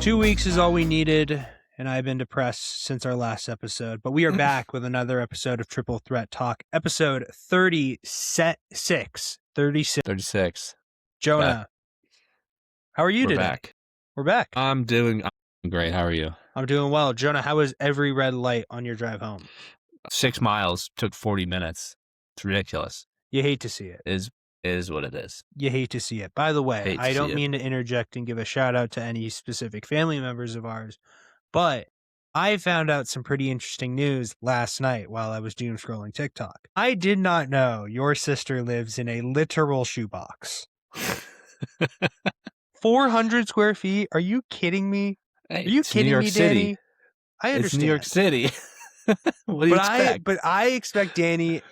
2 weeks is all we needed, and I've been depressed since our last episode. But we are back with another episode of Triple Threat Talk, episode 36. 36. Jonah, Back. how are you We're today? back. We're back. I'm doing great. How are you? I'm doing well. Jonah, how was every red light on your drive home? 6 miles took 40 minutes. It's ridiculous. You hate to see it. Is what it is. You hate to see it. By the way, Hate to I don't see it. mean to interject and give a shout out to any specific family members of ours, but I found out some pretty interesting news last night while I was doom scrolling TikTok. I did not know your sister lives in a literal shoebox. 400 square feet? Are you kidding me? Hey, Are you it's kidding New York me, City. Danny? I understand. It's New York City. What do you expect? But I expect Danny,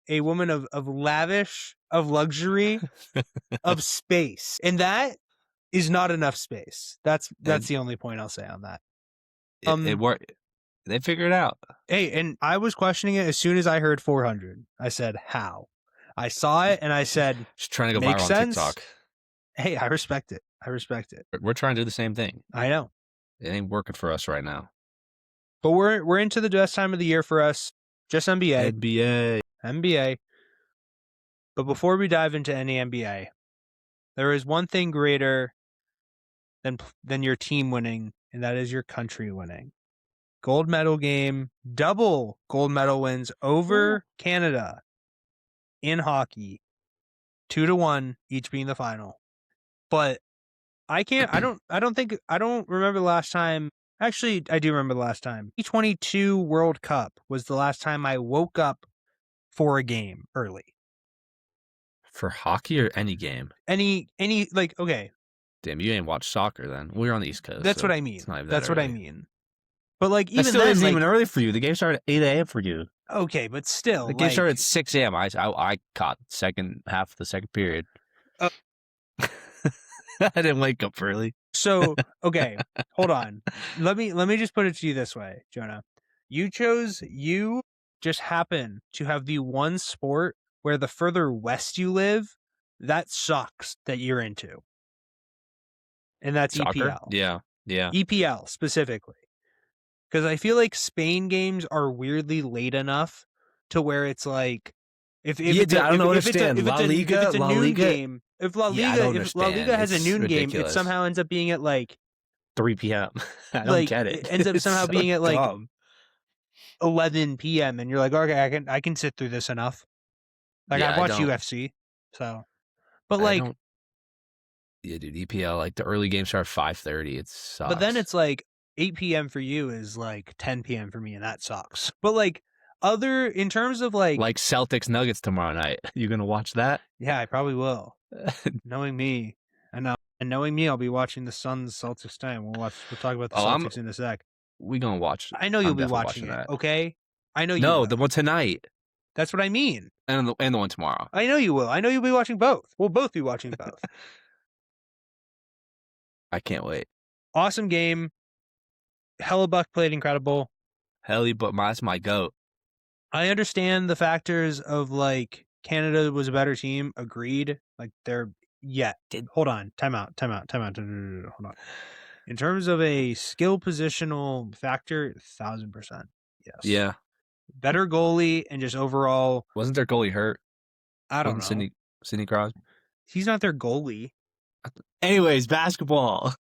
a woman of lavish, of luxury, of space. And that is not enough space. That's the only point I'll say on that. It worked. They figured it out. Hey, and I was questioning it as soon as I heard 400. I said, how? I saw it and I said, Just trying to go makes viral sense. on TikTok. Hey, I respect it. We're trying to do the same thing. I know. It ain't working for us right now. But we're into the best time of the year for us. Just NBA. NBA. But before we dive into any NBA, there is one thing greater than your team winning, and that is your country winning. Gold medal game, double gold medal wins over Canada in hockey. 2-1, each being the final. But I don't remember the last time. Actually, I do remember the last time. The 2022 World Cup was the last time I woke up for a game early. For hockey or any game? Any okay. Damn, you ain't watched soccer then. We're on the East Coast. That's so what I mean. it's not even That's that what I early. mean. But like That even still then, isn't like, even early for you. The game started at 8 a.m. for you. okay, but still, The game started at 6 a.m. I caught second half of the second period. Oh. I didn't wake up early. So, okay, hold on. Let me just put it to you this way, Jonah. You just happen to have the one sport where the further west you live, that sucks that you're into. And that's Soccer? EPL. Yeah. EPL specifically. Because I feel like Spain games are weirdly late enough to where it's like if I don't understand. If it's a noon game, if La Liga has a noon game, it somehow ends up being at like 3 p.m. I don't get it. It ends up somehow so being at like dumb. 11 p.m. and you're like, okay, I can sit through this enough. Like Yeah, I watch I don't- UFC, so. But I like, don't- yeah, dude, EPL, like the early games start at 5:30. It sucks. but then it's like 8 p.m. for you is like 10 p.m. for me, and that sucks. But like in terms of like Celtics Nuggets tomorrow night. You gonna watch that? yeah, I probably will. Knowing me, and knowing me, I'll be watching the Suns Celtics tonight. We'll talk about the Celtics in a sec. We gonna watch. I know you'll I'm be definitely watching it. that. Okay, I know you. No, will. the one tonight That's what I mean. and the one tomorrow. I know you will. I know you'll be watching both. We'll both be watching both. I can't wait. Awesome game. Hellebuck played incredible. Helly, but that's my goat. I understand the factors of like Canada was a better team. Agreed. Like hold on. Time out. Hold on. In terms of a skill positional factor, 1,000%. Yes. Yeah. Better goalie and just overall. Wasn't their goalie hurt? I don't know. Sidney Crosby. He's not their goalie. Anyways, basketball.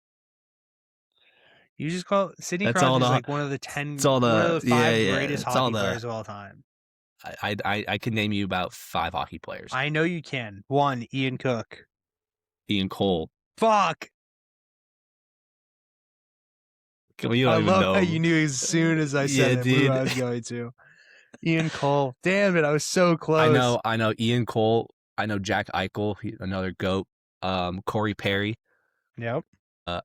You just call Sidney That's Crosby all like one of the 10, it's all one of the 5 yeah, greatest it's all hockey players of all time. I can name you about 5 hockey players. I know you can. 1, Ian Cook. Ian Cole. Fuck. Well, you don't I even love know. how you knew as soon as I said it who I was going to. Ian Cole. Damn it, I was so close. I know Ian Cole. I know Jack Eichel, another GOAT. Corey Perry. Yep.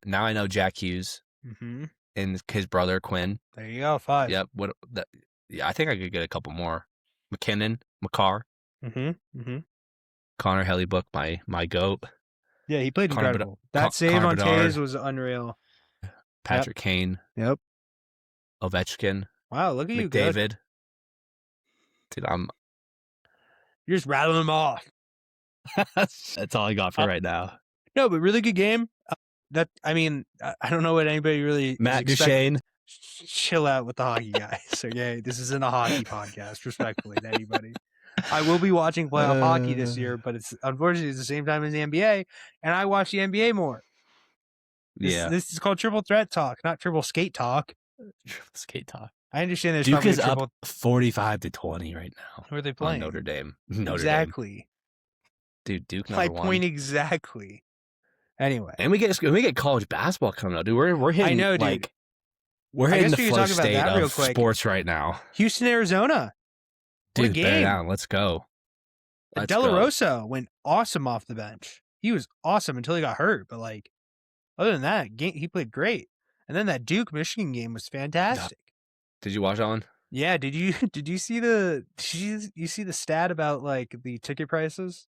Now I know Jack Hughes Mm-hmm. and his brother Quinn. There you go, 5. Yep. Yeah, I think I could get a couple more. McKinnon, McCarr, Mm-hmm. Connor Hellebuck, my GOAT. Yeah, he played Connor incredible. That save Connor on Bedard. Taves was unreal. Patrick Kane. Yep. Ovechkin. Wow, look at you, good. McDavid. Dude, You're just rattling them off. that's all I got for right now. No, but really good game. I don't know what anybody really Matt is expecting. Duchene. Chill out with the hockey guys. Okay, this isn't a hockey podcast. Respectfully to anybody. I will be watching playoff hockey this year, but it's unfortunately it's the same time as the NBA, and I watch the NBA more. This is called triple threat talk, not triple skate talk. Triple skate talk. I understand there's Duke probably is up 45-20 right now. Who are they playing? Notre Dame. Exactly. Dude, Duke My number one. point exactly. Anyway, and we get college basketball coming out, dude. We're hitting. I know, dude. Like, we're hitting the flow state of sports right now. Houston, Arizona. Dude, bear down. Let's go. De La Rosa went awesome off the bench. He was awesome until he got hurt, but like other than that, he played great. And then that Duke Michigan game was fantastic. Did you watch that one? Yeah. Did you see the stat about like the ticket prices?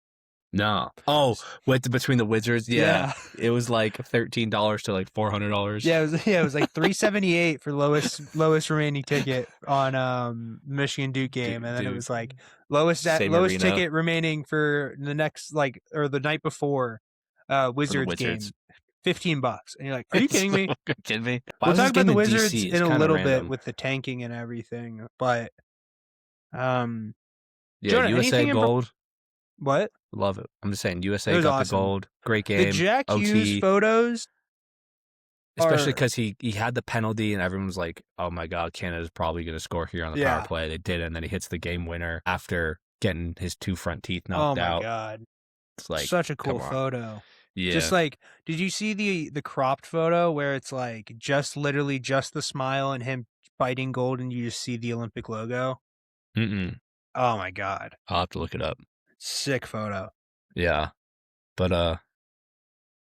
No. Oh, between the Wizards, yeah. It was like $13 to like $400. Yeah, it was like $378 for lowest remaining ticket on Michigan Duke game, and then it was like lowest ticket remaining for the next or the night before Wizards game, $15. And you're like, are you kidding me? Kidding me? We'll talk about the Wizards in a little bit with the tanking and everything, but Jonah, USA gold. What? Love it. I'm just saying, USA got the gold. Great game. The Jack Hughes photos, especially because he had the penalty, and everyone was like, "Oh my God, Canada's probably going to score here on the power play." They did, and then he hits the game winner after getting his two front teeth knocked out. Oh my God, it's like such a cool photo. Yeah. Just like, did you see the cropped photo where it's like literally just the smile and him fighting gold, and you just see the Olympic logo? Mm-mm. Oh my God, I'll have to look it up. Sick photo. Yeah. But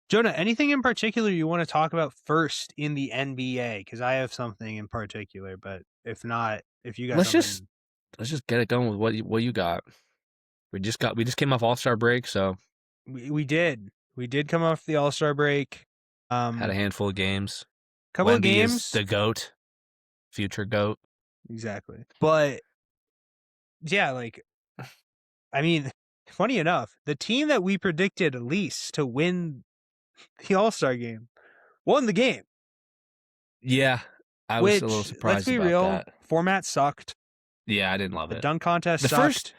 Jonah, anything in particular you want to talk about first in the NBA? Because I have something in particular, but if not, if you got let's just get it going with what you got. We just came off All-Star break, so we did come off the All-Star break. Had a handful of games. Couple of games. Is the GOAT, future GOAT. Exactly. But yeah, like, I mean, funny enough, the team that we predicted at least to win the All-Star game won the game. Yeah, I was a little surprised. Let's be real, format sucked. Yeah, I didn't love it. The dunk contest sucked.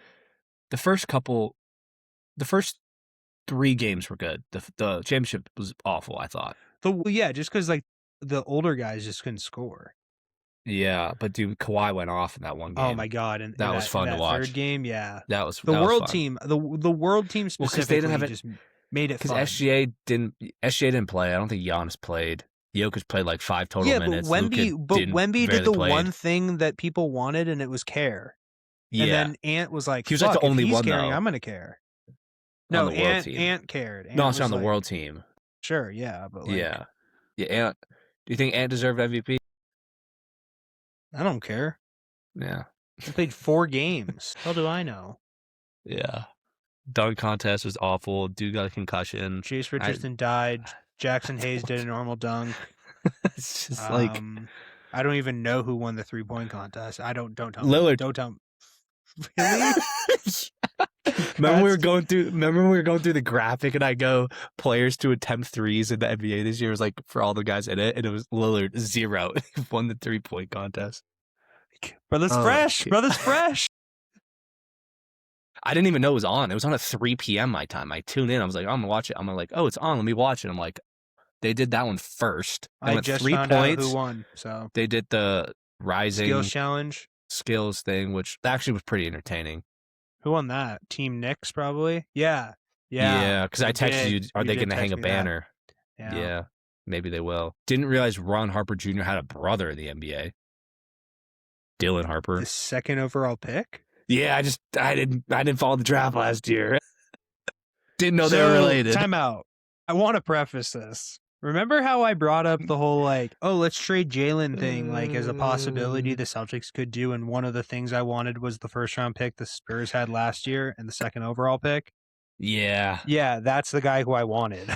The first 3 games were good. The championship was awful, I thought. Just because like the older guys just couldn't score. Yeah, but dude, Kawhi went off in that one game. Oh my God, and that was fun to watch. Third game, yeah, that was the world team. The world team specifically they didn't just made it fun. Because SGA didn't play. I don't think Giannis played. Jokic played like 5 total minutes. But Wemby did the one thing that people wanted, and it was care. Yeah. And then Ant was like, he was like the only one caring, though. I'm gonna care. No, Ant cared. No, it's on the world team. Sure, yeah, but like, yeah. Ant. Do you think Ant deserved MVP? I don't care. Yeah. He played 4 games. How do I know? Yeah. Dunk contest was awful. Dude got a concussion. Chase Richardson died. Jackson Hayes did a normal dunk. It's just like I don't even know who won the 3-point contest. Don't tell me. Lillard. Don't tell me. Really? Remember we were going through the graphic, and I go players to attempt threes in the NBA this year. It was like for all the guys in it, and it was Lillard 0. He won the 3-point contest. Brother's fresh. Brother's fresh. I didn't even know it was on. It was on at 3 p.m. my time. I tuned in. I was like, I'm gonna watch it. I'm like, oh, it's on. Let me watch it. I'm like, they did that one first. I just found out who won. So they did the rising skills challenge, skills thing, which actually was pretty entertaining. Who won that? Team Knicks, probably. Yeah. Because I texted you. Are they going to hang a banner? Yeah, maybe they will. Didn't realize Ron Harper Jr. had a brother in the NBA. Dylan Harper, the 2nd overall pick. Yeah, I didn't follow the draft last year. Didn't know they were related. Time out. I want to preface this. Remember how I brought up the whole let's trade Jalen thing as a possibility the Celtics could do, and one of the things I wanted was the 1st-round pick the Spurs had last year and the 2nd overall pick? Yeah. Yeah, that's the guy who I wanted.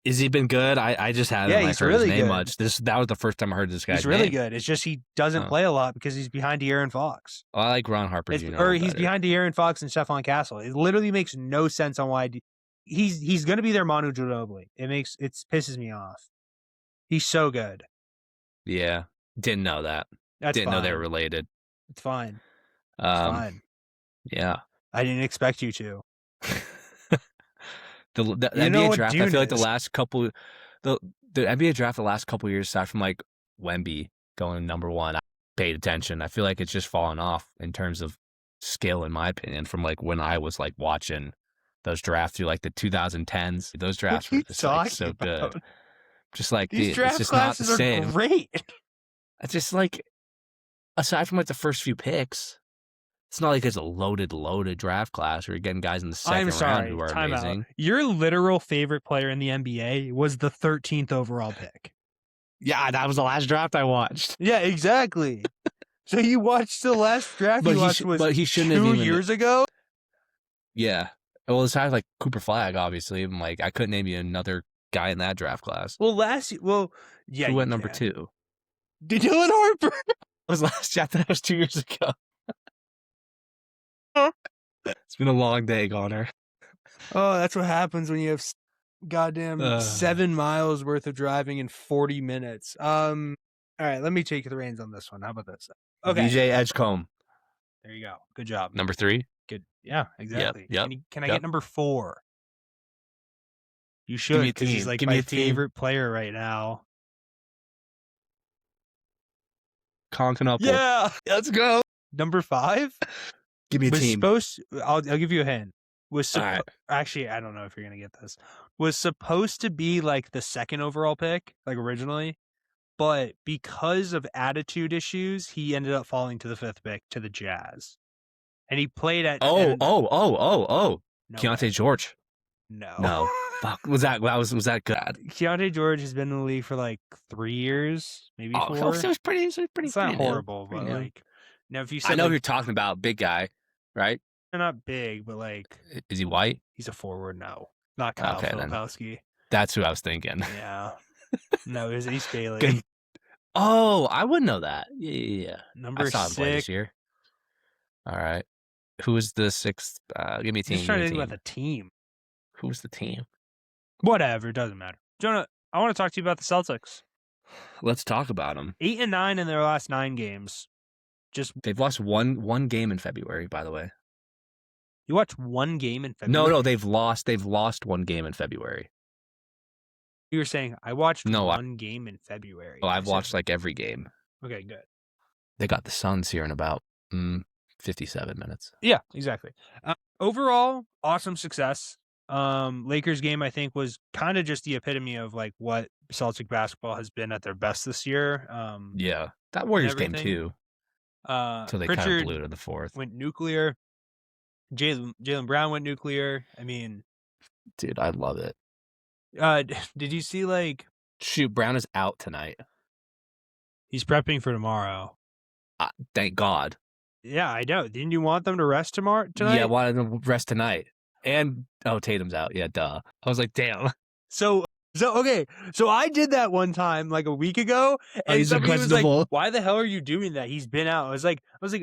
Has he been good? I just haven't heard really his name good. much. That was the first time I heard this guy. He's really good. It's just he doesn't play a lot because he's behind De'Aaron Fox. I like Ron Harper Jr. Or he's behind De'Aaron Fox and Stephon Castle. It literally makes no sense on why he's going to be their Manu Ginobili. It pisses me off. He's so good. Yeah, didn't know that. That's Didn't fine. know they were related. It's fine. It's fine. Yeah. I didn't expect you to. the NBA draft, I feel like the NBA draft the last couple years, aside from like Wemby going #1, I paid attention. I feel like it's just fallen off in terms of skill, in my opinion, from like when I was like watching those drafts through like the 2010s. Those drafts were just like so good. Just like these draft it's just not the classes same. are great. It's just like, aside from like the first few picks, it's not like it's a loaded draft class where you're getting guys in the second round who are amazing. Your literal favorite player in the NBA was the 13th overall pick. Yeah, that was the last draft I watched. Yeah, exactly. So you watched the last draft you watched was 2 years ago? Yeah. Well, aside like Cooper Flagg, obviously, I'm like, I couldn't name you another guy in that draft class. Well, yeah. Who went number 2? Dylan Harper. That was last draft. That was 2 years ago. It's been a long day, Connor. Oh, that's what happens when you have goddamn 7 miles worth of driving in 40 minutes. All right, let me take the reins on this one. How about this? Okay. VJ Edgecombe. There you go. Good job. Number 3? Good. Yeah, exactly. Yep. Can I get number 4? You should, because he's like my favorite player right now. Conkinupple. Yeah. Let's go. Number 5? Give me a team. I'll give you a hint. Right. Actually, I don't know if you're going to get this. Was supposed to be like the 2nd overall pick, like originally, but because of attitude issues, he ended up falling to the 5th pick to the Jazz. And he played at No Keontae George. No. Fuck. Was that good? Keontae George has been in the league for like 3 years, maybe 4. It was pretty. It's not horrible, but like now if you said I know who you're talking about, big guy, right? They're not big, but like, is he white? He's a forward. No, not Kyle Filipowski. That's who I was thinking. Yeah. No, it was Ace Bailey. Oh, I wouldn't know that. Yeah. Number I saw him play this year. All right. Who was the 6th? Give me a team. Just trying to think about the team. Who's the team? Whatever, it doesn't matter. Jonah, I want to talk to you about the Celtics. Let's talk about them. 8-9 in their last 9 games. They've lost one game in February, by the way. You watched one game in February? No, they've lost 1 game in February. You were saying I watched one game in February. Oh, I've watched like every game. Okay, good. They got the Suns here in about 57 minutes. Yeah, exactly. Overall, awesome success. Lakers game, I think, was kind of just the epitome of like what Celtic basketball has been at their best this year. Yeah, that Warriors game too. Until they kind of blew it in the 4th. Went nuclear. Jaylen Brown went nuclear. I mean, dude, I love it. Did you see like? Shoot, Brown is out tonight. He's prepping for tomorrow. Thank God. Yeah, I know. Didn't you want them to rest tonight? Yeah, I wanted them to rest tonight. And Tatum's out. Yeah, duh. I was like, damn. So okay. So I did that one time like a week ago, and somebody was like, "Why the hell are you doing that? He's been out." I was like,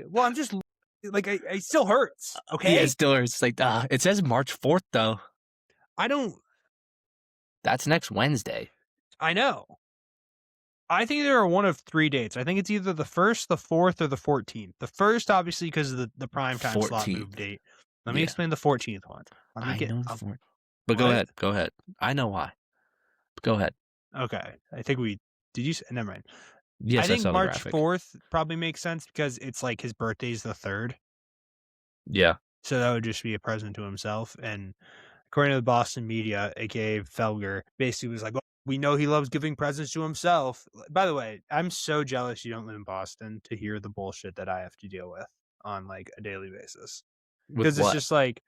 "Well, I'm just like, it still hurts." Okay. Yeah, it still hurts. It's like, it says March 4th though. I don't. That's next Wednesday. I know. I think there are one of 3 dates. I think it's either the 1st, the 4th, or the 14th. The 1st, obviously, because of the prime time slot move date. Let me explain the 14th one. I know the 14th. But go ahead. I know why. But go ahead. Okay. I think did you say, never mind. Yes, I think March 4th probably makes sense because it's like his birthday's the 3rd. Yeah. So that would just be a present to himself. And according to the Boston media, aka Felger, basically was like, well, we know he loves giving presents to himself. By the way, I'm so jealous you don't live in Boston to hear the bullshit that I have to deal with on like a daily basis. Because it's just like,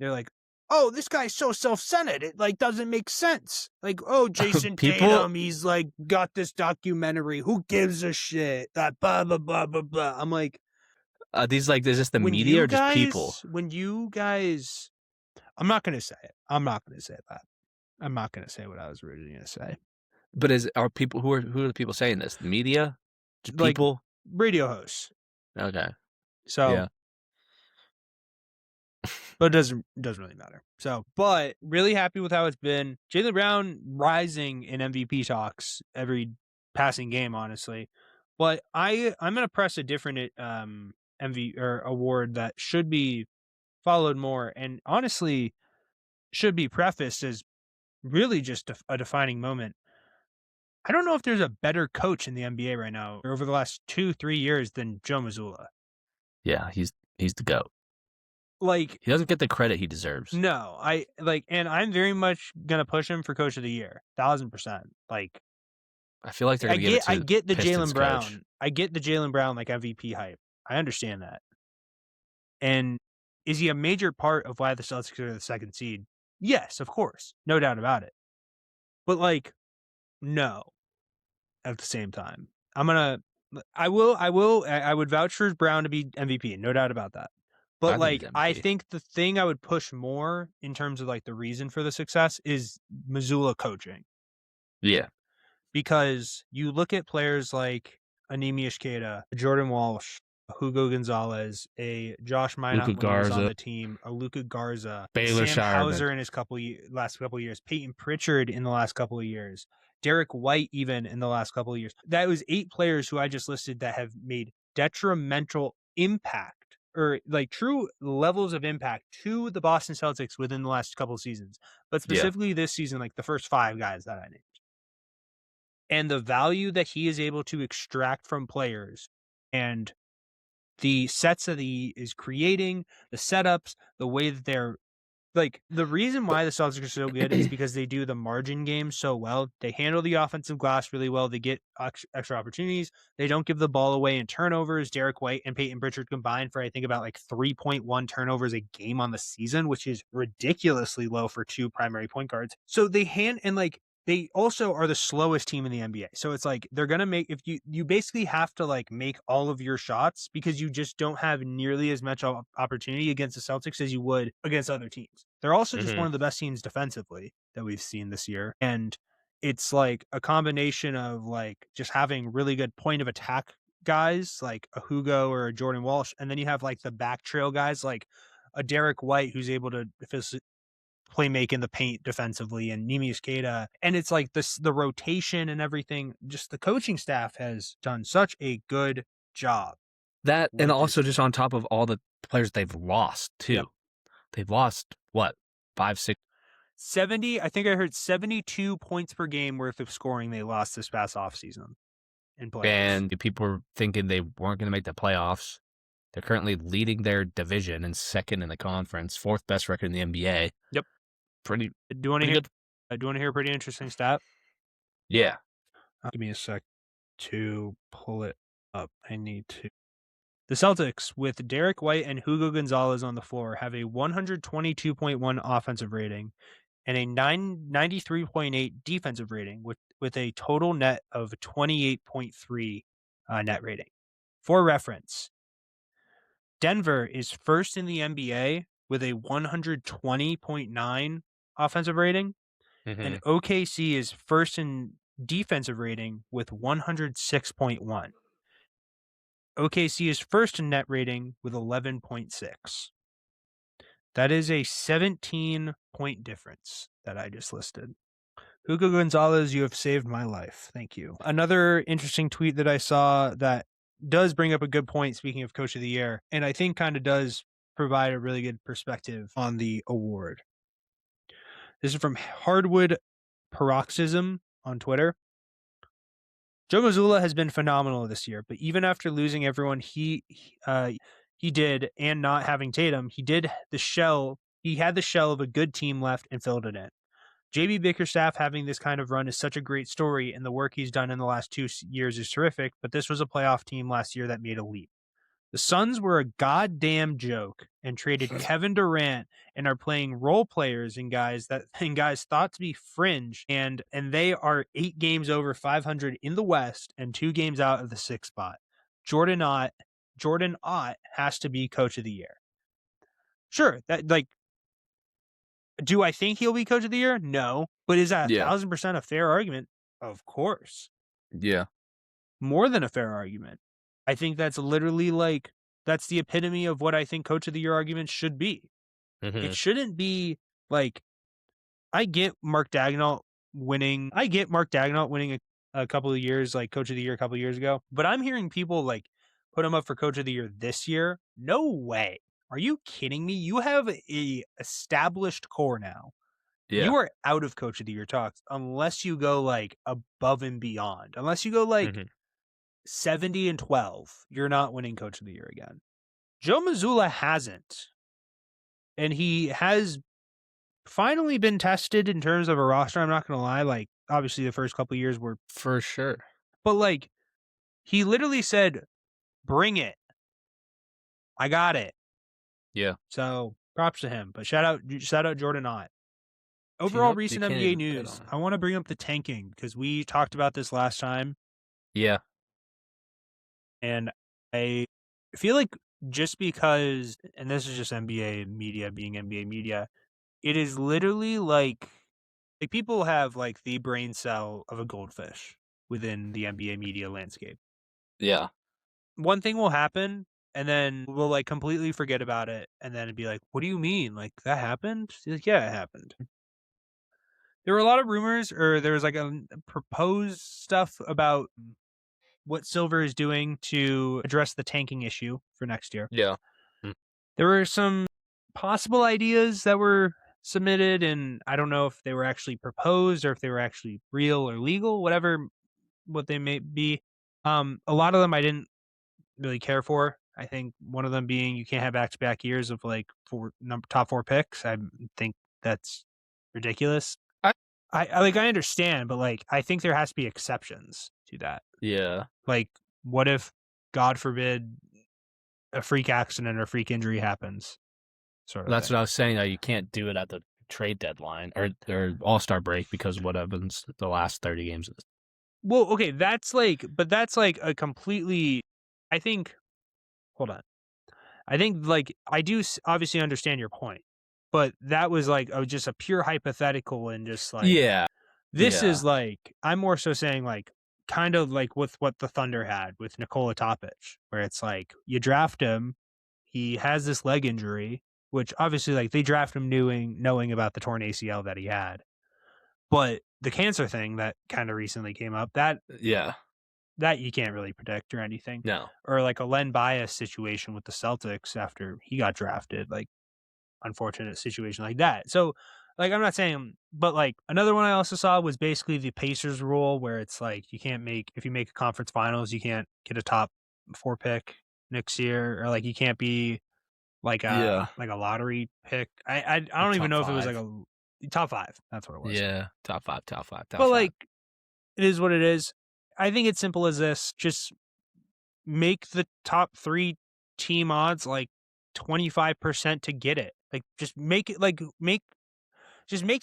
they're like, oh, this guy's so self-centered. It like doesn't make sense. Like, oh, Jason Tatum, he's like got this documentary. Who gives a shit? That blah blah blah blah blah. I'm like, is this the media or just people? When you guys, I'm not gonna say it. I'm not gonna say that. I'm not gonna say what I was originally gonna say. But are people who are the people saying this? The media, just people, radio hosts. Okay, so. Yeah. But it doesn't really matter. So, but really happy with how it's been. Jaylen Brown rising in MVP talks every passing game, honestly. But I'm gonna press a different MV or award that should be followed more, and honestly should be prefaced as really just a defining moment. I don't know if there's a better coach in the NBA right now or over the last 2-3 years than Joe Mazzulla. Yeah, he's the GOAT. Like, He doesn't get the credit he deserves. no, and I'm very much gonna push him for Coach of the Year, 1,000%. Like, I feel like they're gonna give it to I get the Pistons Jaylen coach. Brown. I get the Jaylen Brown like MVP hype. I understand that. And is he a major part of why the Celtics are the second seed? Yes, of course, no doubt about it. But like, no. At the same time, I would vouch for Brown to be MVP, no doubt about that. But I think he's I MVP. think the thing I would push more in terms of like the reason for the success is Mazzulla coaching. Yeah. Because you look at players like Anemi Ishketa, Jordan Walsh, Hugo Gonzalez, a Josh Minot Luka when he was on Garza. the team, a Luka Garza, Baylor Sam Shireman. Hauser in his last couple of years, Peyton Pritchard in the last couple of years, Derek White even in the last couple of years. That was 8 players who I just listed that have made detrimental impact or like true levels of impact to the Boston Celtics within the last couple of seasons. But specifically this season, like the first 5 guys that I named. And the value that he is able to extract from players and the sets that he is creating, the setups, the way that they're like the reason why the Celtics are so good is because they do the margin game so well. They handle the offensive glass really well. They get extra opportunities. They don't give the ball away in turnovers. Derek White and Peyton Pritchard combined for I think about like 3.1 turnovers a game on the season, which is ridiculously low for 2 primary point guards. So they also are the slowest team in the NBA. So it's like they're going to make if you basically have to like make all of your shots because you just don't have nearly as much opportunity against the Celtics as you would against other teams. They're also just one of the best teams defensively that we've seen this year. And it's like a combination of like just having really good point of attack guys like a Hugo or a Jordan Walsh. And then you have like the back trail guys like a Derek White who's able to play make in the paint defensively and Nimi Iskeda. And it's like the rotation and everything. Just the coaching staff has done such a good job. That and with also this just on top of all the players they've lost too. Yep. They've lost what? 5, 6 70, I think I heard 72 points per game worth of scoring they lost this past offseason in playoffs. and people were thinking they weren't going to make the playoffs. They're currently leading their division and second in the conference, 4th best record in the NBA. Yep. Pretty Do you want to pretty hear? Do you want to hear a pretty interesting stat? Yeah. Give me a sec to pull it up. I need to. The Celtics, with Derek White and Hugo Gonzalez on the floor, have a 122.1 offensive rating and a 93.8 defensive rating with a total net of 28.3 net rating. For reference, Denver is first in the NBA with a 120.9 offensive rating, and OKC is first in defensive rating with 106.1. OKC is first in net rating with 11.6. That is a 17-point difference that I just listed. Hugo Gonzalez, you have saved my life. Thank you. Another interesting tweet that I saw that does bring up a good point, speaking of Coach of the Year, and I think kind of does provide a really good perspective on the award. This is from Hardwood Paroxysm on Twitter. Joe Mazzulla has been phenomenal this year, but even after losing everyone he did and not having Tatum, he had the shell of a good team left and filled it in. JB Bickerstaff having this kind of run is such a great story, and the work he's done in the last 2 years is terrific, but this was a playoff team last year that made a leap. The Suns were a goddamn joke and traded Kevin Durant and are playing role players and guys thought to be fringe, and they are 8 games over 500 in the West and 2 games out of the 6th spot. Jordan Ott has to be Coach of the Year. Sure, that like. Do I think he'll be Coach of the Year? No. But is that 1,000% a fair argument? Of course. Yeah. More than a fair argument. I think that's literally that's the epitome of what I think Coach of the Year arguments should be. It shouldn't be like, I get Mark Daigneault winning a couple of years, like Coach of the Year a couple of years ago, but I'm hearing people like put him up for Coach of the Year this year. No way. Are you kidding me? You have a established core now. Yeah. You are out of Coach of the Year talks unless you go like above and beyond. Unless you go like 70-12, you're not winning Coach of the Year again. Joe Mazzulla hasn't. And he has finally been tested in terms of a roster. I'm not going to lie. Like, obviously, the first couple of years were For sure. But, like, he literally said, bring it. I got it. Yeah. So, props to him. But shout out Jordan Ott. Overall, recent NBA news. I want to bring up the tanking because we talked about this last time. Yeah. And I feel like just because, and this is just NBA media being NBA media, it is literally like people have like the brain cell of a goldfish within the NBA media landscape. Yeah. One thing will happen and then we'll like completely forget about it. And then it'd be like, what do you mean? Like that happened? Like, yeah, it happened. There were a lot of rumors, or there was like a proposed stuff about what Silver is doing to address the tanking issue for next year. Yeah. There were some possible ideas that were submitted, and I don't know if they were actually proposed or if they were actually real or legal, what they may be. A lot of them I didn't really care for. I think one of them being you can't have back-to-back years of like top 4 picks. I think that's ridiculous. I understand, but like I think there has to be exceptions to that. Yeah. Like, what if, God forbid, a freak accident or freak injury happens? That's what I was saying. You can't do it at the trade deadline or All-Star break because what happens the last 30 games. Well, okay, that's like a completely. I think. Hold on. I think like I do obviously understand your point, but that was like just a pure hypothetical and just like This is like I'm more so saying like kind of like with what the Thunder had with Nikola Topic, where it's like you draft him, he has this leg injury, which obviously like they draft him knowing about the torn ACL that he had, but the cancer thing that kind of recently came up that you can't really predict or anything. No. Or like a Len Bias situation with the Celtics after he got drafted, like unfortunate situation like that. So like I'm not saying, but like another one I also saw was basically the Pacers rule where it's like you can't if you make a conference finals, you can't get a top 4 pick next year, or like you can't be like a lottery pick. I don't even know if it was like a top 5. That's what it was. Yeah, top 5. But like it is what it is. I think it's simple as this. Just make the top 3 team odds like 25% to get it. Like just make it like make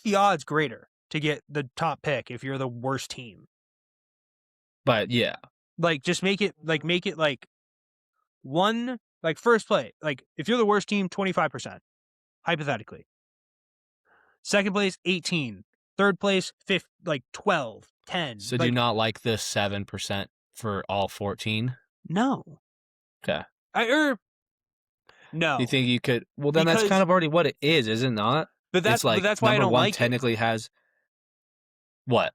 the odds greater to get the top pick if you're the worst team. But yeah. Like just make it like one like first play. Like if you're the worst team, 25%. Hypothetically. Second place, 18. Third place, 12, 10. So do you not like this 7% for all 14? No. Okay. No. You think you could? Well, then that's kind of already what it is it not? But that's why I don't like it. Technically has what?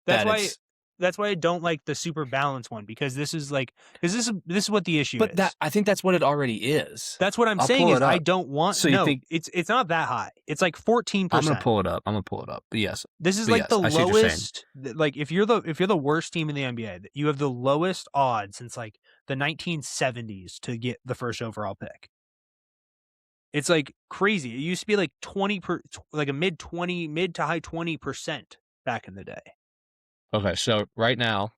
That's why I don't like the super balanced one because this is what the issue is. But I think that's what it already is. That's what I'm saying is I don't want. So you think it's not that high? It's like 14%. I'm gonna pull it up. But yes, this is like the lowest. Like if you're the worst team in the NBA, you have the lowest odds since like the 1970s to get the first overall pick. It's like crazy. It used to be like like a mid to high 20% back in the day. Okay, so right now,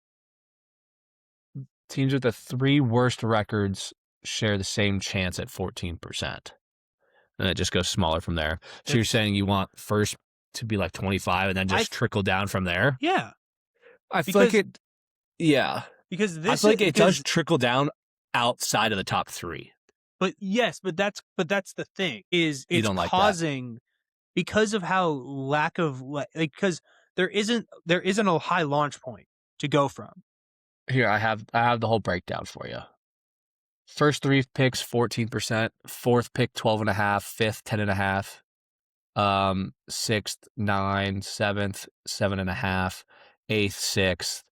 teams with the 3 worst records share the same chance at 14%. And it just goes smaller from there. So you're saying you want first to be like 25 and then just trickle down from there? Yeah. I feel like it, Because I feel like it does trickle down outside of the top 3. But yes, but that's the thing is it's causing because of how lack of because there isn't a high launch point to go from. Here I have the whole breakdown for you. First 3 picks, 14%. Fourth pick, 12.5. Fifth, 10.5. Sixth, 9. Seventh, 7.5. Eighth, 6th.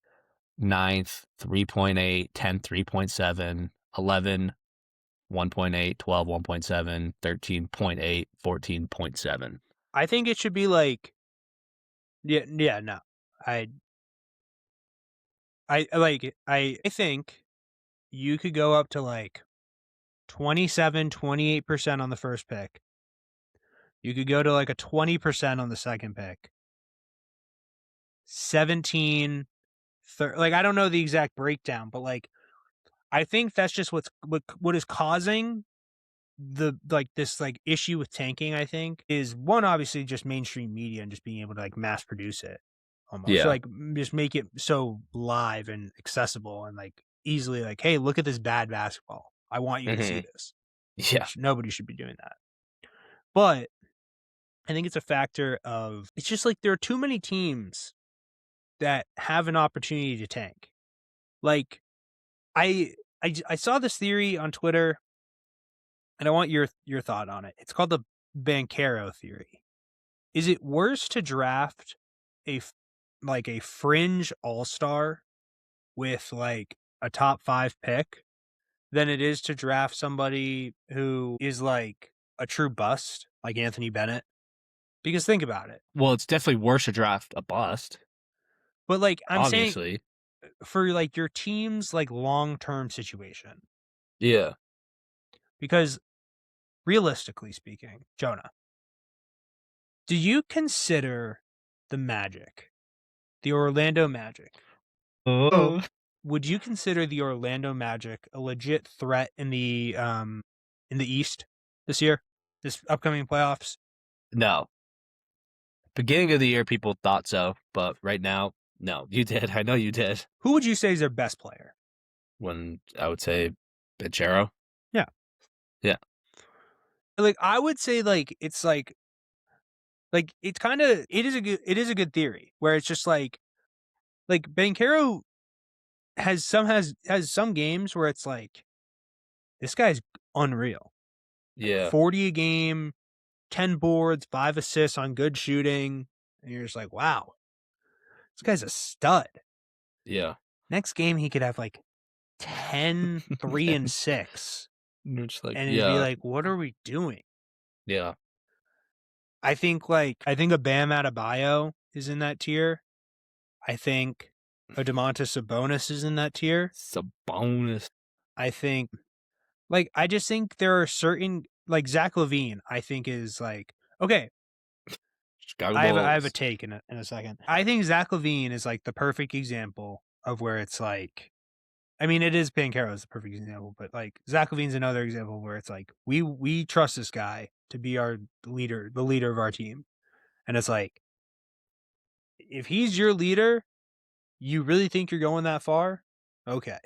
Ninth, 3.8. 10th, 3.7. 11, 1.8. 12, 1.7. 13.8. 14.7. I think it should be like, no. I think you could go up to like 27, 28% on the first pick. You could go to like a 20% on the second pick. 17, like I don't know the exact breakdown, but like I think that's just what is causing this issue with tanking. I think is one, obviously just mainstream media and just being able to like mass produce it almost. Yeah. So, like just make it so live and accessible and like easily like, hey, look at this bad basketball. I want you to see this. Yeah. Which nobody should be doing that. But I think it's a factor of, it's just like there are too many teams that have an opportunity to tank. Like I saw this theory on Twitter, and I want your thought on it. It's called the Banchero theory. Is it worse to draft a fringe all-star with like a top 5 pick than it is to draft somebody who is like a true bust, like Anthony Bennett? Because think about it. Well, it's definitely worse to draft a bust. But like I'm obviously saying for like your team's like long-term situation. Yeah. Because realistically speaking, Jonah, do you consider the Magic, the Orlando Magic, would you consider the Orlando Magic a legit threat in the East this year, this upcoming playoffs? No. Beginning of the year, people thought so, but right now, no. You did. I know you did. Who would you say is their best player? When I would say Banchero. Yeah. Yeah. Like I would say like it's kind of, it is a good theory where it's just like Banchero has some games where it's like this guy's unreal. Yeah. 40 a game, 10 boards, 5 assists on good shooting, and you're just like, wow, this guy's a stud. Yeah. Next game he could have like 10, 3, and 6. You're just like, And it'd be like, what are we doing? Yeah. I think a Bam Adebayo is in that tier. I think a Domantas Sabonis is in that tier. Sabonis. I think, like, I just think there are certain, like Zach LaVine, I think is like, okay, Chicago I Bulls. have a take in a second. I think Zach LaVine is like the perfect example of where it's like, I mean, it is Banchero is the perfect example, but like Zach LaVine's another example where it's like we trust this guy to be our leader, the leader of our team, and it's like, if he's your leader, you really think you're going that far? Okay,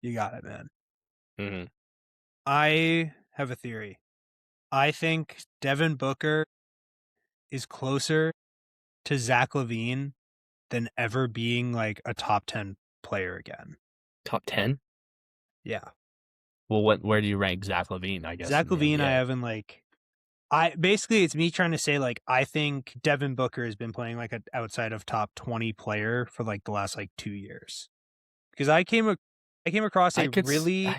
you got it, man. Mm-hmm. I have a theory. I think Devin Booker is closer to Zach LaVine than ever being like a top 10 player again. Top 10? Yeah. Well, where do you rank Zach LaVine, I guess? Zach LaVine, I haven't like, basically it's me trying to say like, I think Devin Booker has been playing like an outside of top 20 player for like the last like 2 years. Because I came across really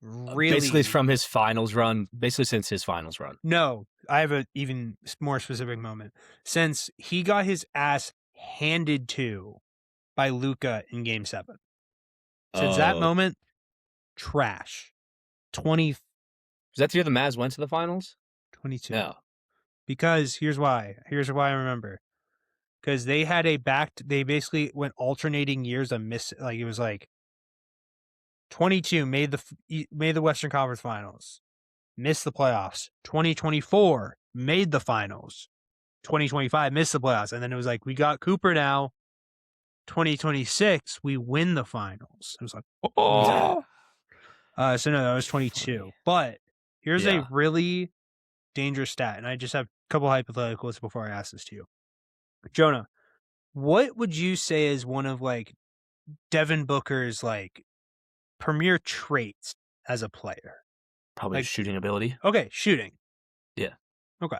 basically from his finals run, basically since his finals run. No, I have a even more specific moment. Since he got his ass handed to by Luka in Game 7. Since that moment, trash. 20. Is that the year the Mavs went to the finals? 22. No. Because here's why. Here's why I remember. Because they had they basically went alternating years of like it was like 22 made the Western Conference Finals, missed the playoffs. 2024 made the finals. 2025 missed the playoffs, and then it was like, we got Cooper now. 2026 we win the finals. It was like, oh. So no, that was 22. But here's a really dangerous stat, and I just have a couple hypotheticals before I ask this to you, Jonah. What would you say is one of like Devin Booker's like premier traits as a player? Probably shooting ability. Okay, shooting. Yeah. Okay.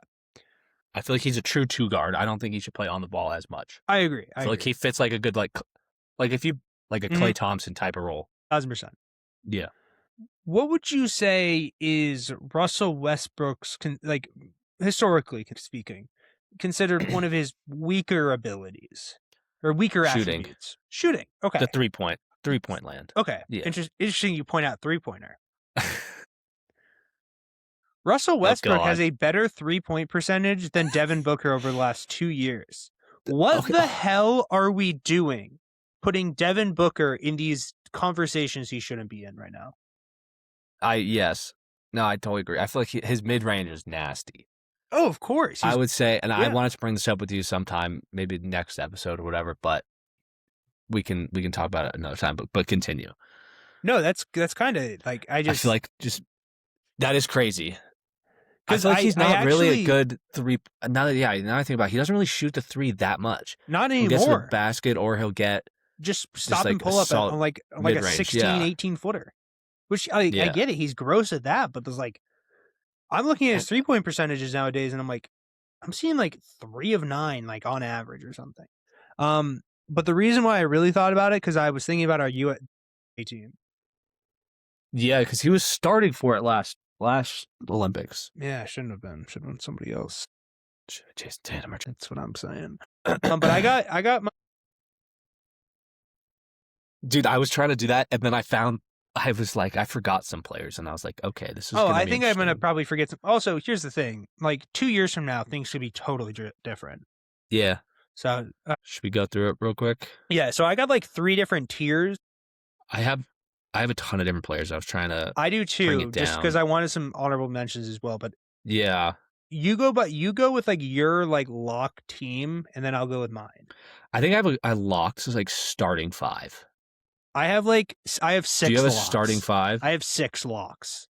I feel like he's a true 2-guard. I don't think he should play on the ball as much. I agree. I feel like he fits like a good like if you like a Klay Thompson type of role. 1,000%. Yeah. What would you say is Russell Westbrook's, historically speaking, considered one of his weaker abilities or weaker attributes? Shooting. Okay. The 3-point land. Okay. Yeah. Interesting you point out 3-pointer. Russell Westbrook has a better 3-point percentage than Devin Booker over the last 2 years. What the hell are we doing putting Devin Booker in these conversations he shouldn't be in right now? Yes. No, I totally agree. I feel like his mid-range is nasty. Oh, of course. I would say, and I wanted to bring this up with you sometime, maybe next episode or whatever, but we can talk about it another time, but continue. No, that's kind of like, I feel like just that is crazy. Because like he's not really a good three. Now that I think about it, he doesn't really shoot the three that much. Not anymore. He'll get to the basket or he'll get just stop and pull up on like a 16, 18 footer. Which I get it. He's gross at that, but there's like, I'm looking at his 3-point percentages nowadays, and I'm like, I'm seeing like 3 of 9, like on average or something. But the reason why I really thought about it, because I was thinking about our USA team. Yeah, because he was starting for it last Olympics. Yeah, shouldn't have been. Should have been somebody else. Jason Tatum. That's what I'm saying. But I got my. Dude, I was trying to do that, and then I was like, I forgot some players, and I was like, okay, this is. I think I'm gonna probably forget some. Also, here's the thing: like 2 years from now, things could be totally different. Yeah. So should we go through it real quick? Yeah. So I got like 3 different tiers. I have a ton of different players. I was trying to. I do too, just because I wanted some honorable mentions as well. But yeah, you go with like your like lock team, and then I'll go with mine. I think I locked so like starting 5. I have 6. Do you have locks. A starting 5? I have 6 locks.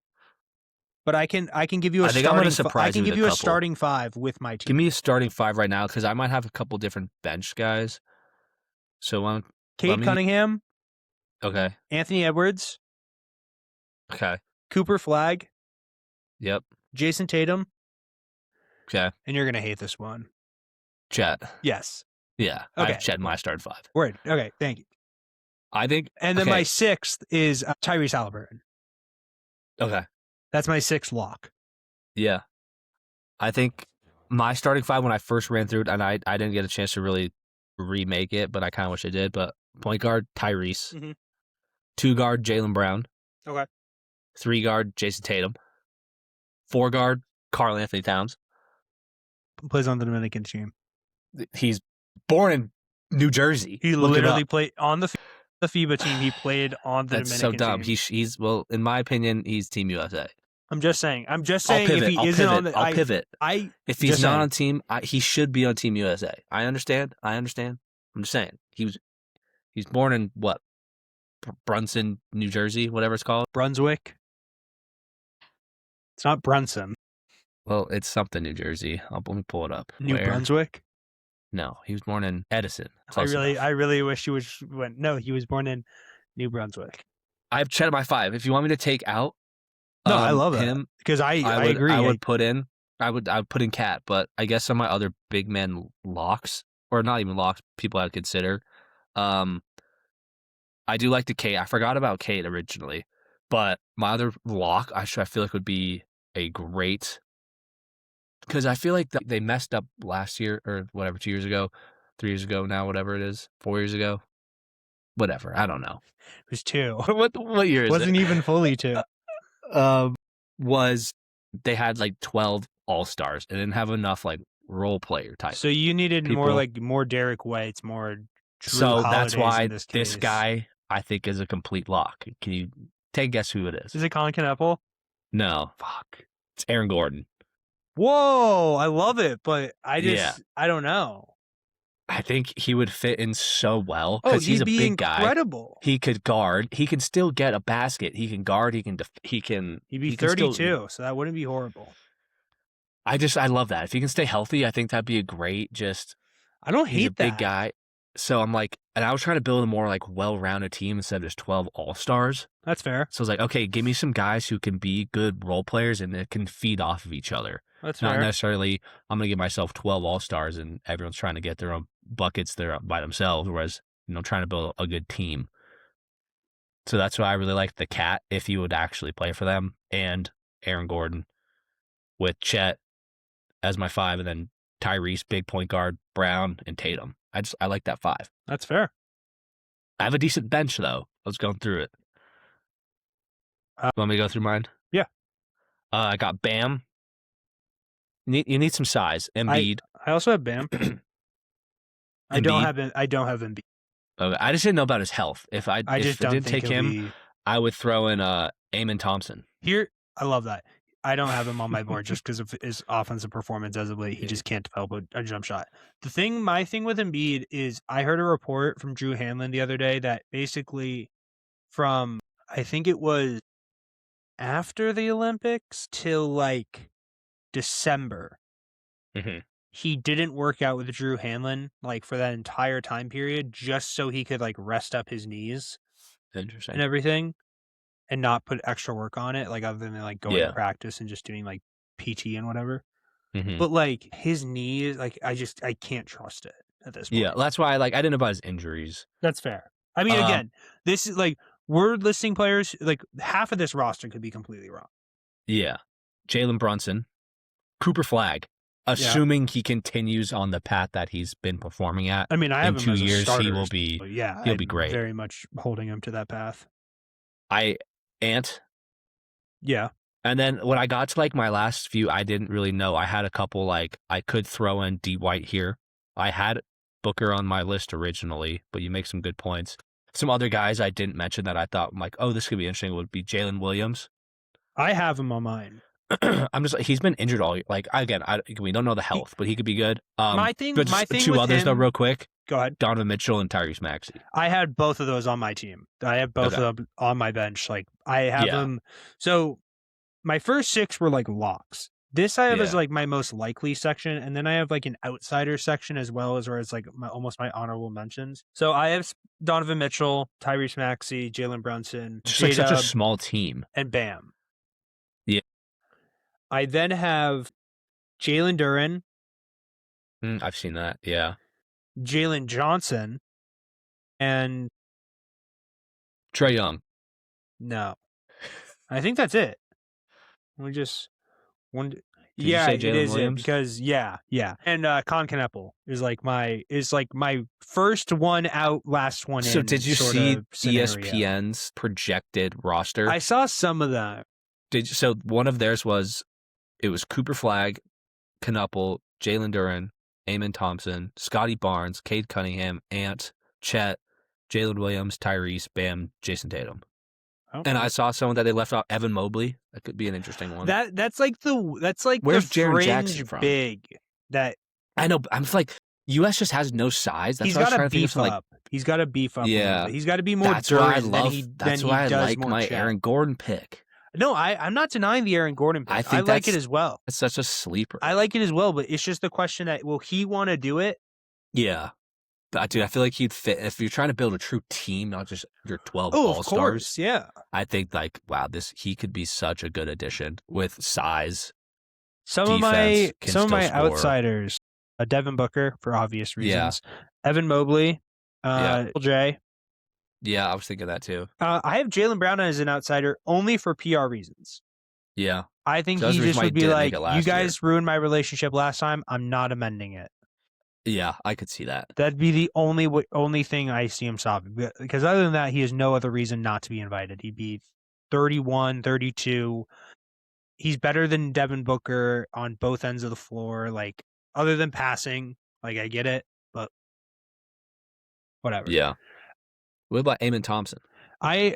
But I can give you a I think starting. I'm gonna surprise I can you give with you a a starting 5 with my team. Give me a starting 5 right now because I might have a couple different bench guys. So Kate Cunningham. Okay. Anthony Edwards. Okay. Cooper Flagg. Yep. Jason Tatum. Okay. And you're gonna hate this one. Chet. Yes. Yeah. Okay. I have Chet in my starting 5. Word. Okay. Thank you. I think. And then my 6th is Tyrese Halliburton. Okay. That's my 6th lock. Yeah. I think my starting 5 when I first ran through it, and I didn't get a chance to really remake it, but I kind of wish I did. But point guard Tyrese, 2 guard Jaylen Brown, okay, 3 guard Jason Tatum, 4 guard Karl Anthony Towns. Plays on the Dominican team. He's born in New Jersey. He literally played on the FIBA team. He played on the That's Dominican so dumb. team. He's well, in my opinion, he's Team USA. I'm just saying. If he isn't on the, I'll pivot. If he's not on team, he should be on Team USA. I understand. I'm just saying. He's born in what? Brunson, New Jersey, whatever it's called. Brunswick. It's not Brunson. Well, it's something New Jersey. Let me pull it up. New Brunswick? No, he was born in Edison. I really wish you went. No, he was born in New Brunswick. I have Chet at my 5. If you want me to take out, no, I love him because I agree. I would put in Cat, but I guess some of my other big men locks, or not even locks, people I'd consider. I do like the Kate. I forgot about Kate originally, but my other lock, I feel like would be a great. Because I feel like they messed up last year or whatever, 2 years ago, 3 years ago now, whatever it is, 4 years ago, whatever. I don't know. It was 2. What year is it? Wasn't even fully 2. Was they had like 12 all-stars and didn't have enough like role player type. So you needed more Derek Whites, more Drew So Holidays that's why this guy I think is a complete lock. Can you take a guess who it is? Is it Colin Kneppel? No. Fuck. It's Aaron Gordon. Whoa, I love it, but I don't know. I think he would fit in so well because he's a big incredible. Guy. He could guard. He can still get a basket. He can guard. He can. He'd be 32, so that wouldn't be horrible. I love that. If he can stay healthy, I think that'd be a great. I don't hate that. Big guy. So I'm like, and I was trying to build a more like well-rounded team instead of just 12 all-stars. That's fair. So I was like, okay, give me some guys who can be good role players and that can feed off of each other. That's Not fair. necessarily, I'm going to give myself 12 all-stars and everyone's trying to get their own buckets there by themselves, whereas, trying to build a good team. So that's why I really like the Cat, if he would actually play for them, and Aaron Gordon with Chet as my 5, and then Tyrese, big point guard, Brown, and Tatum. I like that 5. That's fair. I have a decent bench, though. Let's go through it. Want me to go through mine? Yeah. I got Bam. You need some size. Embiid. I also have Bam. I don't have Embiid. Okay. I just didn't know about his health. If I didn't take him, I would throw in Amen Thompson. Here, I love that. I don't have him on my board just because of his offensive performance as of late. He just can't develop a jump shot. My thing with Embiid is I heard a report from Drew Hanlon the other day that basically from, I think it was after the Olympics till like December, he didn't work out with Drew Hanlon like for that entire time period just so he could like rest up his knees. Interesting. And everything. And not put extra work on it, like other than like going to practice and just doing like PT and whatever. But like his knees, like I can't trust it at this point. Yeah, that's why I didn't know about his injuries. That's fair. I mean, again, this is like we're listing players. Like half of this roster could be completely wrong. Yeah, Jalen Brunson, Cooper Flag, assuming he continues on the path that he's been performing at. I mean, I have him 2 as a years. starter, He will be. Yeah, he'll be great. Very much holding him to that path. Ant. Yeah. And then when I got to like my last few, I didn't really know. I had a couple like I could throw in D White here. I had Booker on my list originally, but you make some good points. Some other guys I didn't mention that I thought like, oh, this could be interesting would be Jalen Williams. I have him on mine. I'm just he's been injured all year. Like again, we don't know the health, but he could be good. My thing two with others him, though, real quick. Go ahead. Donovan Mitchell and Tyrese Maxey. I had both of those on my team. I have both of them on my bench. Like I have them. So my first 6 were like locks. This I have as like my most likely section, and then I have like an outsider section as well as where it's like almost my honorable mentions. So I have Donovan Mitchell, Tyrese Maxey, Jalen Brunson, just like such a small team, and Bam. Yeah. I then have Jalen Duren. I've seen that. Yeah. Jalen Johnson, and Trae Young. No, I think that's it. We just one. Did you say Jalen Williams? Because and Con Kneppel is like my first one out, last one in. So did you see ESPN's projected roster? I saw some of that. So one of theirs was Cooper Flag, Knuppel, Jalen Duren, Amen Thompson, Scotty Barnes, Cade Cunningham, Ant, Chet, Jalen Williams, Tyrese, Bam, Jason Tatum. Okay. And I saw someone that they left out, Evan Mobley. That could be an interesting one. That's like where's the Jaren Jackson from? Big that I know. I'm like US just has no size. He's got to beef up. He's got to beef up. Yeah, he's got to be more. That's why I love. That's why I like my Aaron Gordon pick. No, I'm not denying the Aaron Gordon pick. I like it as well. It's such a sleeper. I like it as well, but it's just the question that will he want to do it? Yeah. But dude, I feel like he'd fit if you're trying to build a true team, not just your 12 all-stars. Of course, yeah. I think like wow, he could be such a good addition with size. Some of my outsiders, Devin Booker for obvious reasons. Yeah. Evan Mobley, Jay. Yeah, I was thinking that too. I have Jaylen Brown as an outsider only for PR reasons. Yeah. I think he just would be like, you guys ruined my relationship last time. I'm not amending it. Yeah, I could see that. That'd be the only thing I see him stopping. Because other than that, he has no other reason not to be invited. He'd be 31, 32. He's better than Devin Booker on both ends of the floor. Like, other than passing, like, I get it, but whatever. Yeah. What about Amen Thompson? I'm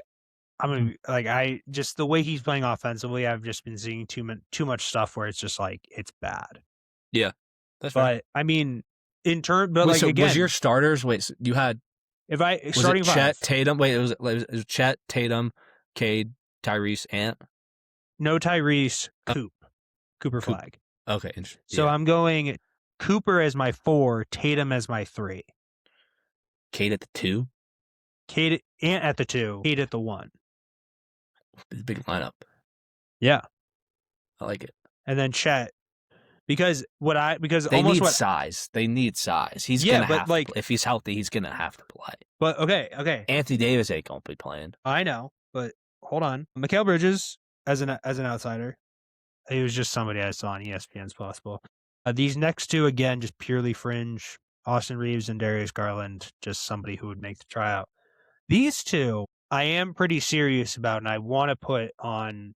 just the way he's playing offensively, I've just been seeing too much stuff where it's just like, it's bad. Yeah. That's right. But, I mean, again, was your starters? Wait, so you had starting Chet, Tatum. Wait, it was Chet, Tatum, Cade, Tyrese, Ant. No Tyrese, Cooper Flag. Okay, interesting. So I'm going Cooper as my 4, Tatum as my 3. Cade at the 2? Cade Ant at the 2, Cade at the 1. Big lineup. Yeah. I like it. And then Chet. Because they need size. They need size. He's gonna have to play. If he's healthy, he's gonna have to play. But okay. Anthony Davis ain't gonna be playing. I know, but hold on. Mikal Bridges as an outsider. He was just somebody I saw on ESPN as possible. These next two, again, just purely fringe. Austin Reeves and Darius Garland, just somebody who would make the tryout. These two, I am pretty serious about, and I want to put on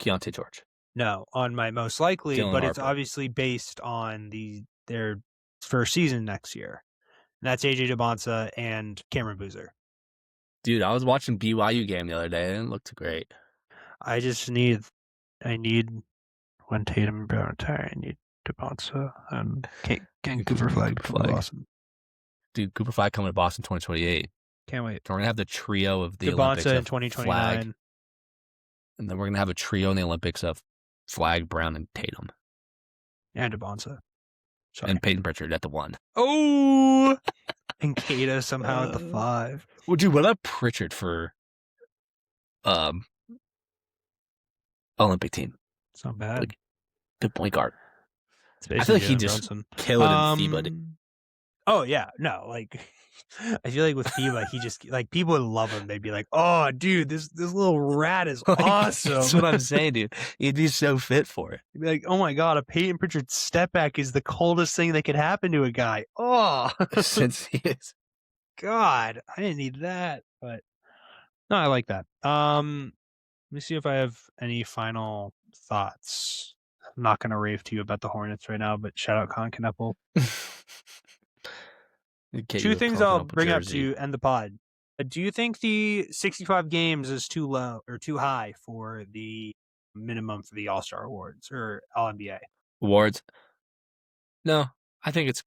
Keontae George. No, on my most likely, Dylan but Harper. It's obviously based on their first season next year. And that's AJ DeBonsa and Cameron Boozer. Dude, I was watching BYU game the other day, and it looked great. I need when Tatum and Brown retire, I need DeBonsa and Cooper Flag from Boston. Dude, Cooper Flag coming to Boston 2028. Can't wait. We're going to have the trio of the DeBonsa Olympics in of 2029. Flag, and then we're going to have a trio in the Olympics of Flag, Brown, and Tatum. And DeBonsa. Sorry. And Peyton Pritchard at the 1. Oh! And Kada somehow at the 5. Well, dude, what about Pritchard for Olympic team? It's not bad. Like, good point guard. I feel like he just killed it in FIBA. Oh, yeah. No, like, I feel like with FIBA, he just, like, people would love him. They'd be like, oh, dude, this little rat is awesome. That's what I'm saying, dude. He'd be so fit for it. He'd be like, oh, my God, a Peyton Pritchard step back is the coldest thing that could happen to a guy. Oh. Since he is. God, I didn't need that. But, no, I like that. Let me see if I have any final thoughts. I'm not going to rave to you about the Hornets right now, but shout out TalkinTriple. Two things I'll bring up to end the pod. Do you think the 65 games is too low or too high for the minimum for the All-Star Awards or All-NBA? Awards? No, I think it's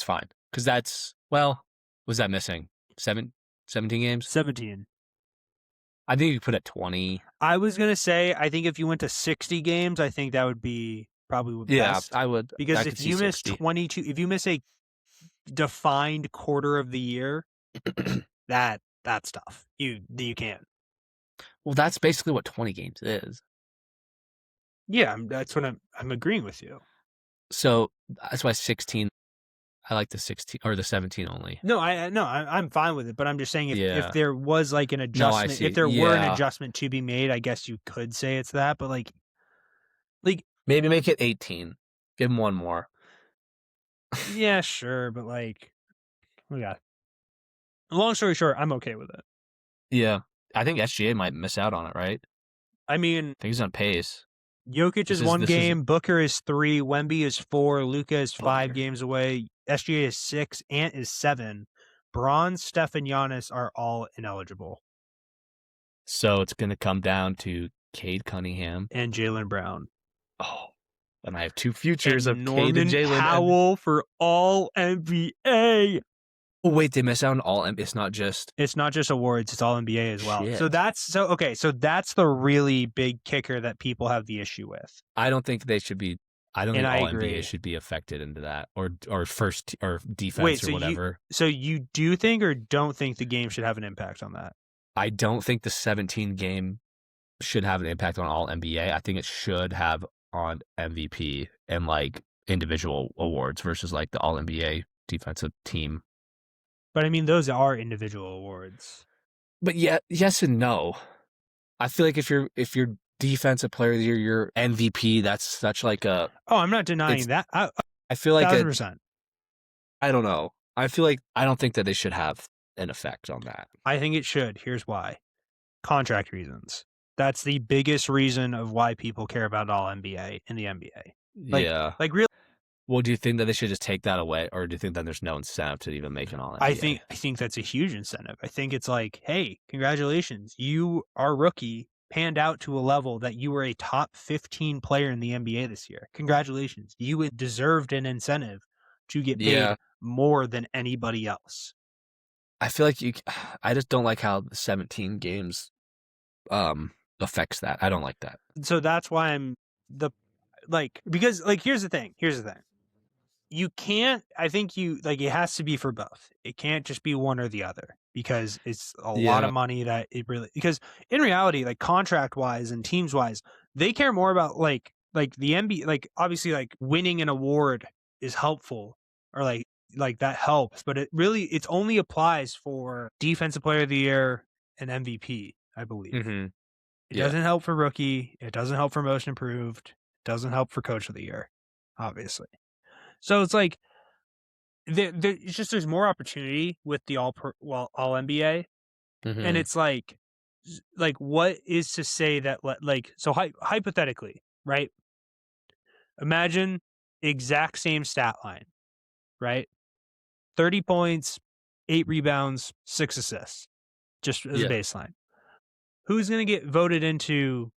fine. Because that's, was that missing? 17 games? 17. I think you put it 20. I was going to say, I think if you went to 60 games, I think that would be probably the best. Yeah, I would. Because if you miss 22, if you miss a defined quarter of the year, that's tough. You can't. Well, that's basically what 20 games is. Yeah, that's what I'm agreeing with you. So that's why 16. I like the 16 or the 17 only. No, I'm fine with it, but I'm just saying if there was like an adjustment, if there were an adjustment to be made, I guess you could say it's that. But like maybe make it 18. Give them one more. Yeah, sure, but like, long story short, I'm okay with it. Yeah, I think SGA might miss out on it, right? I mean, I think he's on pace. Jokic is 1 game, Booker is 3, Wemby is 4, Luka is 5 games away, SGA is 6, Ant is 7. Bron, Steph, and Giannis are all ineligible. So it's going to come down to Cade Cunningham and Jaylen Brown. Oh, and I have 2 futures of Norman Cade and Jaylen Powell for all NBA. Oh wait, they miss out on all. It's not just awards. It's all NBA as well. Shit. So that's the really big kicker that people have the issue with. I don't think they should be. I don't think all NBA should be affected into that or first or defense or whatever. So you do think or don't think the game should have an impact on that? I don't think the 17 game should have an impact on all NBA. I think it should have on MVP and like individual awards versus like the all NBA defensive team. But I mean, those are individual awards. But yeah, yes and no. I feel like if you're defensive player of the year, you're MVP. That's such like a. Oh, I'm not denying that. I feel like 1,000%. I don't know. I feel like I don't think that they should have an effect on that. I think it should. Here's why: contract reasons. That's the biggest reason of why people care about all NBA in the NBA. Like really. Well, do you think that they should just take that away, or do you think that there's no incentive to even make an all NBA? I think that's a huge incentive. I think it's like, hey, congratulations, you are rookie, panned out to a level that you were a top 15 player in the NBA this year. Congratulations, you deserved an incentive to get paid more than anybody else. I feel like I just don't like how the 17 games affects that. I don't like that. So that's why because here's the thing. you can't. I think it has to be for both. It can't just be one or the other because it's a lot of money that it really. Because in reality, like contract wise and teams wise, they care more about like the NBA. Like obviously, like winning an award is helpful or like that helps, but it only applies for defensive player of the year and MVP. I believe Mm-hmm. it doesn't help for rookie. It doesn't help for most improved. It doesn't help for coach of the year, obviously. So it's like it's just there's more opportunity with the all NBA, and it's like what is to say that so hypothetically, right? Imagine exact same stat line, right? 30 points, 8 rebounds, 6 assists, just as a baseline. Who's going to get voted into?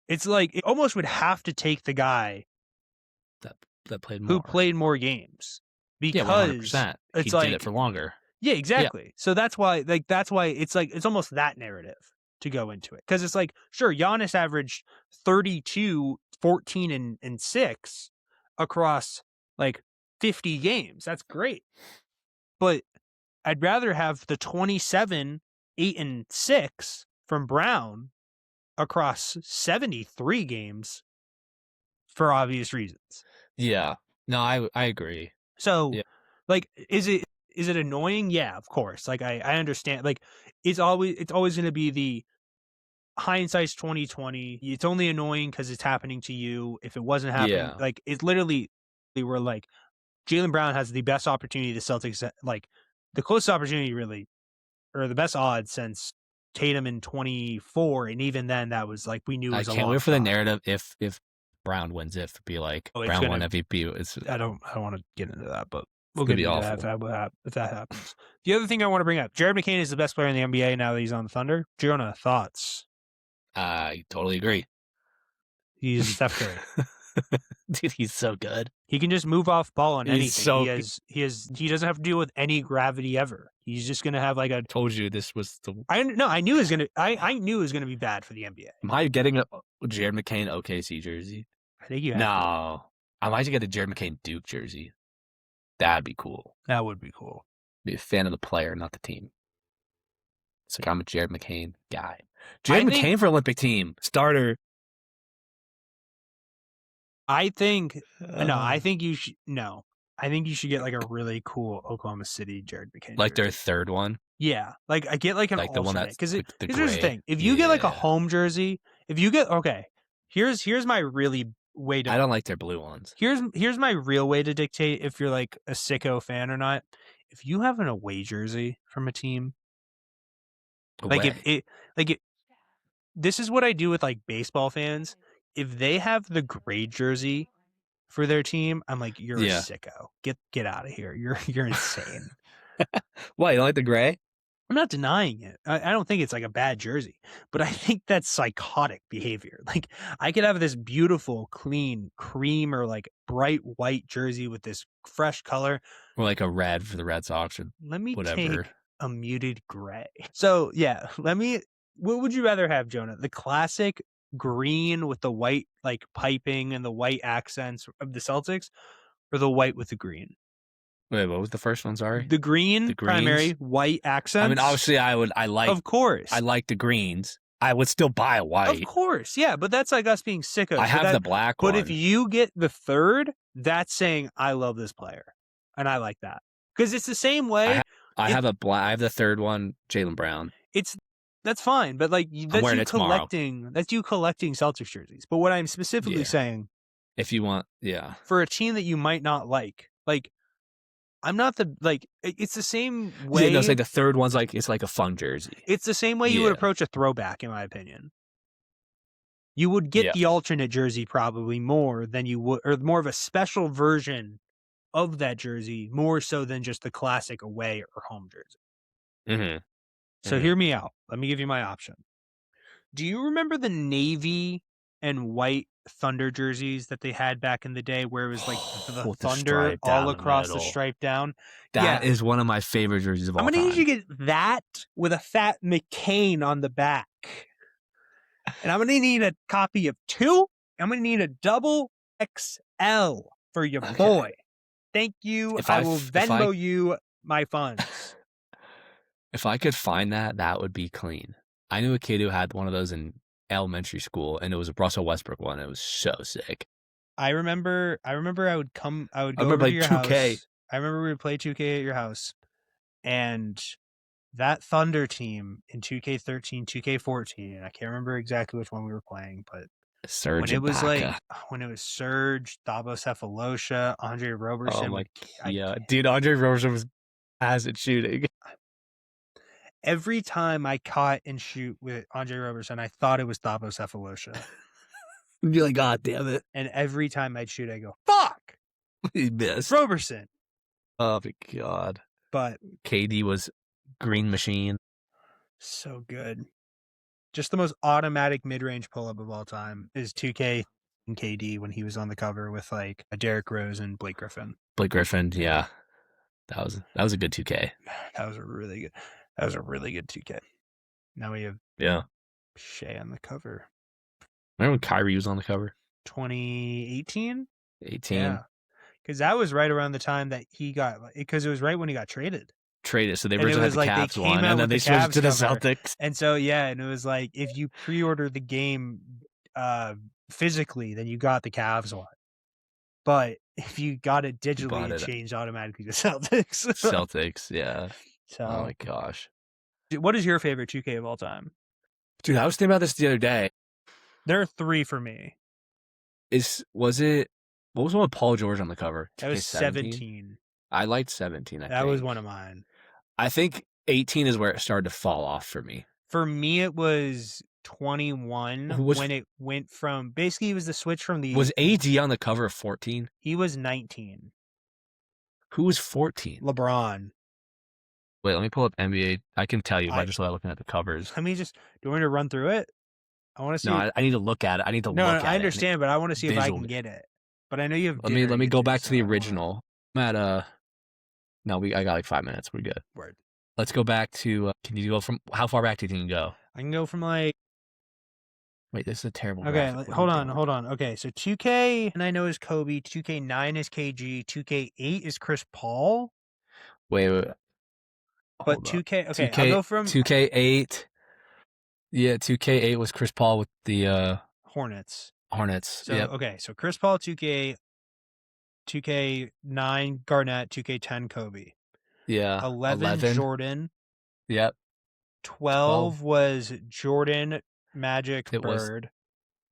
It's like it almost would have to take the guy that played more. Who played more games. Because 100%. It's he did it for longer. Yeah, exactly. Yeah. So that's why it's almost that narrative to go into it. Because it's like, sure, Giannis averaged 32, 14, and 6 across like 50 games. That's great. But I'd rather have the 27, 8, and 6 from Brown across 73 games for obvious reasons. Yeah. No, I agree. So, like, is it annoying? Yeah, of course. Like, I understand. Like, it's always going to be the hindsight's 2020. It's only annoying because it's happening to you. If it wasn't happening, like, it's literally where like Jaylen Brown has the best opportunity. The Celtics like the closest opportunity, really, or the best odds since Tatum in 24, and even then, that was like we knew. It was I can't wait for the narrative if Brown wins. If be like Brown won MVP. I don't want to get into that, but we'll get into that if that happens. The other thing I want to bring up: Jared McCain is the best player in the NBA now that he's on the Thunder. Jonah, thoughts? I totally agree. He's Steph Curry. Dude, he's so good. He can just move off ball on anything. He doesn't have to deal with any gravity ever. He's just gonna have like a. Told you this was the. I knew it was gonna. I knew it was gonna be bad for the NBA. Am I getting a Jared McCain OKC jersey? I think you have. No, I might get a Jared McCain Duke jersey. That'd be cool. That would be cool. Be a fan of the player, not the team. It's like I'm a Jared McCain guy. Jared McCain for Olympic team starter. I think I think you should I think you should get like a really cool Oklahoma City Jared McCain. Like their third one? Yeah. Like I get like an alternate. The one that's because here's the thing. If you get like a home jersey, here's my really way to I don't like their blue ones. Here's my real way to dictate if you're like a sicko fan or not. If you have an away jersey from a team, this is what I do with like baseball fans. If they have the gray jersey for their team, I'm like, you're a sicko. Get out of here. You're insane. Why, you don't like the gray? I'm not denying it. I don't think it's like a bad jersey, but I think that's psychotic behavior. Like I could have this beautiful, clean cream or like bright white jersey with this fresh color. Or like a red for the Red Sox or let me whatever. Take a muted gray. So yeah, what would you rather have, Jonah? The classic green with the white like piping and the white accents of the Celtics, or the white with the green? Wait, what was the first one? Sorry, the green primary white accents. I mean, obviously, of course, I like the greens. I would still buy a white, of course, yeah. But that's like us being sickos. I have the black one. But if you get the third, that's saying I love this player, and I like that because it's the same way. I have the third one, Jaylen Brown. That's fine, but like that's you collecting. That's you collecting Celtics jerseys. But what I'm specifically saying, if you want, for a team that you might not like, I'm not it's the same way. Yeah, no, it's like the third one's like it's like a fun jersey. It's the same way you would approach a throwback, in my opinion. You would get the alternate jersey probably more than you would, or more of a special version of that jersey, more so than just the classic away or home jersey. Mm-hmm. So hear me out. Let me give you my option. Do you remember the navy and white Thunder jerseys that they had back in the day where it was like the Thunder all across the stripe down? That is one of my favorite jerseys of all time. I'm going to need you to get that with a fat McCain on the back. And I'm going to need a copy of 2. I'm going to need a double XL for your boy. Thank you. I will Venmo you my funds. If I could find that, that would be clean. I knew a kid who had one of those in elementary school, and it was a Russell Westbrook one. It was so sick. I remember I would go over to like your 2K. house. I remember we would play 2K at your house, and that Thunder team in 2K13, 2K14, I can't remember exactly which one we were playing, but Serge when it was Ibaka. when it was Serge, Thabo Cephalosha, Andre Roberson. Oh my, yeah, dude, Andre Roberson was ass at shooting. Every time I caught and shoot with Andre Roberson, I thought it was Thabo Cephalosha. You're like, God damn it. And every time I'd shoot, I go, fuck! He missed. Roberson. Oh my God. But KD was green machine. So good. Just the most automatic mid-range pull-up of all time is 2K and KD when he was on the cover with like a Derrick Rose and Blake Griffin. Blake Griffin, yeah. That was a good 2K. That was a really good 2K. Now we have Shea on the cover. Remember when Kyrie was on the cover? 2018? 18. Yeah. Because that was right around the time that he got, because it was right when he got traded. So they originally had the Cavs one, and then they switched to the Celtics. And so, yeah, and it was like, if you pre-order the game physically, then you got the Cavs one. But if you got it digitally, it changed automatically to Celtics. Celtics, yeah. So, oh my gosh. What is your favorite 2K of all time? Dude, I was thinking about this the other day. There are 3 for me. What was the one with Paul George on the cover? That was 17. I liked 17, That was one of mine. I think 18 is where it started to fall off for me. For me, it was 21 when it went from, basically it was the switch from the... Was AD on the cover of 14? He was 19. Who was 14? LeBron. Wait, let me pull up NBA. I can tell you by just looking at the covers. Let me just, do you want me to run through it? I want to see. No, I need to look at it. I understand, but I want to see if I can get it. But I know you have. Let me go back to the original. I'm at I got like 5 minutes. We're good. Word. Let's go back to. Can you go from how far back do you think you can go? I can go from like. Wait, this is a terrible. Okay, hold on. Okay, so 2K and I know is Kobe. 2K9 is KG. 2K8 is Chris Paul. Wait. But 2K. Okay, I'll go from 2K8. Yeah, 2K8 was Chris Paul with the Hornets. So okay, so Chris Paul 2K, 2K9 Garnett, 2K10 Kobe. Yeah. 11 Jordan. Yep. 12 was Jordan, Magic, Bird.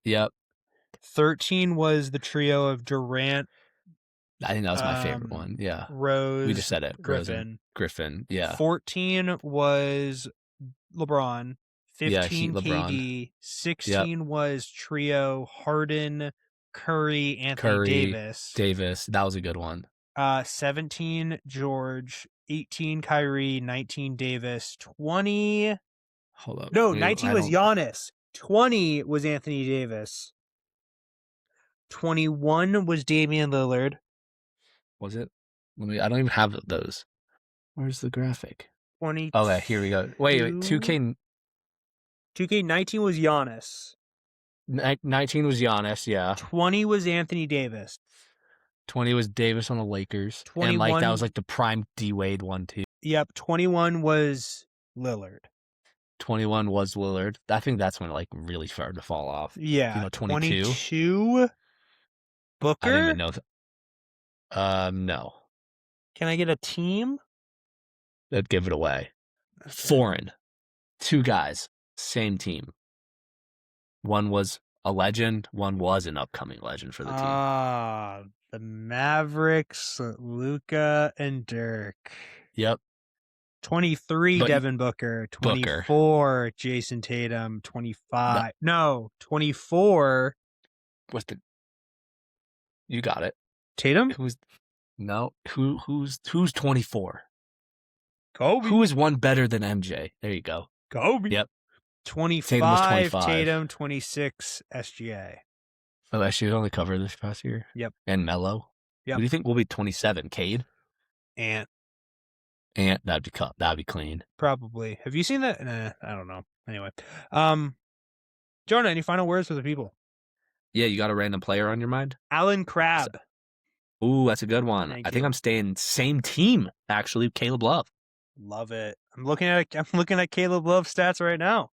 Yep. 13 was the trio of Durant. I think that was my favorite one. Yeah. Rose. We just said it. Griffin. Yeah. 14 was LeBron. 15 LeBron. KD. 16 was trio Harden, Curry, Anthony Davis. That was a good one. 17 George. 18 Kyrie. 19 Davis. 20. Hold up. No, 19 was Giannis. 20 was Anthony Davis. 21 was Damian Lillard. Was it? I don't even have those. Where's the graphic? 20. Okay, here we go. Wait, 2K19 was Giannis. 19 was Giannis, yeah. 20 was Anthony Davis. 20 was Davis on the Lakers. 21, and that was like the prime D-Wade one too. Yep, 21 was Lillard. 21 was Lillard. I think that's when it like really started to fall off. Yeah. 22. 22 Booker? I didn't even know. No. Can I get a team? That'd give it away. Okay. Foreign. 2 guys. Same team. One was a legend. One was an upcoming legend for the team. The Mavericks, Luka and Dirk. Yep. 23, Devin Booker. 24, Jason Tatum. 25. No, 24. What's the... You got it. Tatum? Who's 24? Kobe. Who is one better than MJ? There you go. Kobe. Yep. 25 Tatum, 26 SGA. Oh, SGA on the cover this past year? Yep. And Melo? Yep. Who do you think will be 27? Cade? Ant, that'd be clean. Probably. Have you seen that? Nah, I don't know. Anyway. Jonah, any final words for the people? Yeah, you got a random player on your mind? Alan Crabb. Ooh, that's a good one. Thank I think you. I'm staying same team, actually. Caleb Love. Love it. I'm looking at Caleb Love stats right now.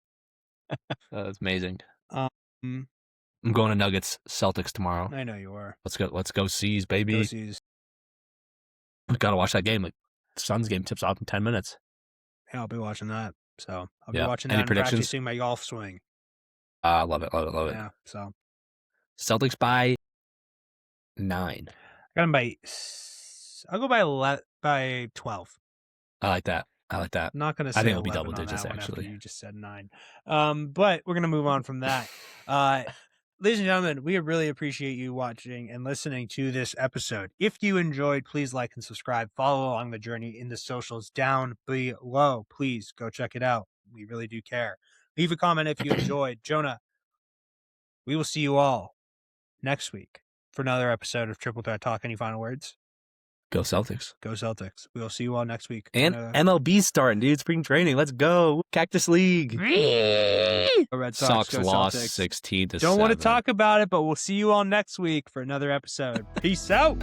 That's amazing. Um, I'm going to Nuggets Celtics tomorrow. I know you are. Let's go C's, baby. Go C's. We gotta watch that game. Like Suns game tips off in 10 minutes. Yeah, I'll be watching that. So I'll be Yeah. watching Any that and predictions? practicing my golf swing. Love it. Yeah. So Celtics by 9. I got them by. I'll go by 12. I like that. I'm not going to say I think it'll be 11 double on digits, that one after actually. you just said 9. But we're going to move on from that. Ladies and gentlemen, we really appreciate you watching and listening to this episode. If you enjoyed, please like and subscribe. Follow along the journey in the socials down below. Please go check it out. We really do care. Leave a comment if you enjoyed. Jonah, we will see you all next week for another episode of Triple Threat Talk. Any final words? Go Celtics. Go Celtics. We will see you all next week. And MLB's starting, dude. Spring training. Let's go. Cactus League. Red Sox go lost Celtics. 16 to 7. Don't want to talk about it, but we'll see you all next week for another episode. Peace out.